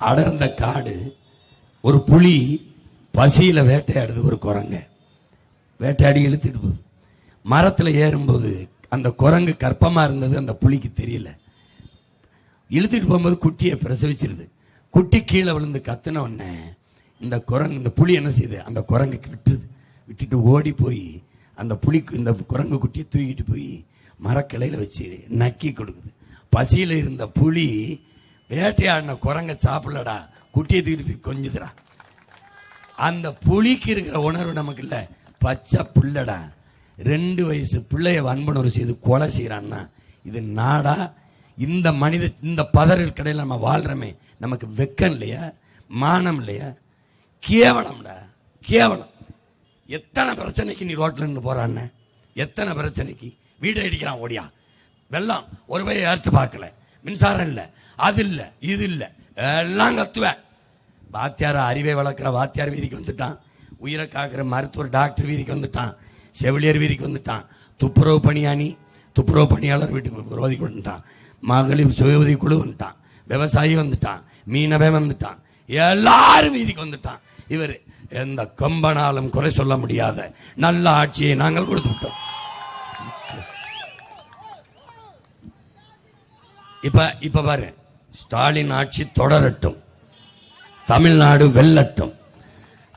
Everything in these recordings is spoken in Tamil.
அடர்ந்த காடு. ஒரு புலி பசியில வேட்டையாடுது ஒரு குரங்க. வேட்டையாடி இழுத்துட்டு போகுது. மரத்துல ஏறும்போது அந்த குரங்கு கற்பமா இருந்தது அந்த புலிக்கு தெரியல. இழுத்துட்டு போகும்போது குட்டியை பிரசவிச்சிருது. குட்டி கீழே விழுந்து கத்துன உடனே இந்த புலி என்ன செய்யுது, அந்த குரங்குக்கு விட்டுட்டு ஓடி போய் அந்த இந்த குரங்கு குட்டியை தூக்கிட்டு போய் மரக்கிளையில வச்சு நக்கி கொடுக்குது. பசியில இருந்த புலி வேட்டையாடின குரங்க சாப்பிடலடா, குட்டியை தூக்கிட்டு போய் கொஞ்சுதுடா. அந்த புலிக்கு இருக்கிற உணர்வு நமக்கு இல்ல. பச்சை புள்ளடா, 2 வயசு பிள்ளைய வன்புணர்வு செய்து கொலை செய்யறான்னா இது நாடா? இந்த பதறல் கடையில் நம்ம வாழ்றமே, நமக்கு வெக்கம் இல்லையா? மானம் இல்லையா? கேவலம்டா, கேவலம். எத்தனை பிரச்சனைக்கு நீ ரோட்ல இருந்து போறான்னு, எத்தனை பிரச்சனைக்கு. வீடு அடிக்கிறான் ஓடியா, வெள்ளம் ஒரு பைய ஏற்று பார்க்கல, மின்சாரம் இல்லை, அது இல்லை, இது இல்லை, எல்லாம் கத்துவேன். வாத்தியார அறிவை வளர்க்குற வாத்தியார் வீதிக்கு வந்துட்டான். உயிரை காக்கிற மருத்துவர் டாக்டர் வீதிக்கு வந்துட்டான். செவிலியர் வீதிக்கு வந்துட்டான். துப்புரவு பணியாளர் வீட்டுக்கு விரோதிக்கு வந்துட்டான். மகளிர் சுய உதவி குழு வந்துட்டான். விவசாயி வந்துட்டான். மீனவன் வந்துட்டான். எல்லாரும் வீதிக்கு வந்துட்டான். இவர் எந்த கொம்பனாலும் குறை சொல்ல முடியாத நல்ல ஆட்சியை நாங்கள் கொடுத்து விட்டோம். இப்ப பாரு, ஸ்டாலின் ஆட்சி தொடரட்டும், தமிழ்நாடு வெல்லட்டும்.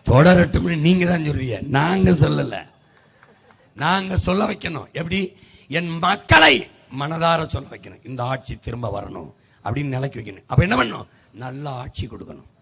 தொடரட்டும் நீங்க தான் சொல்றீங்க, நாங்க சொல்லல. நாங்க சொல்ல வைக்கணும். எப்படி? என் மக்களை மனதார சொல்ல வைக்கணும். இந்த ஆட்சி திரும்ப வரணும் அப்படின்னு நிலைக்கு வைக்கணும். அப்ப என்ன பண்ணணும்? நல்ல ஆட்சி கொடுக்கணும்.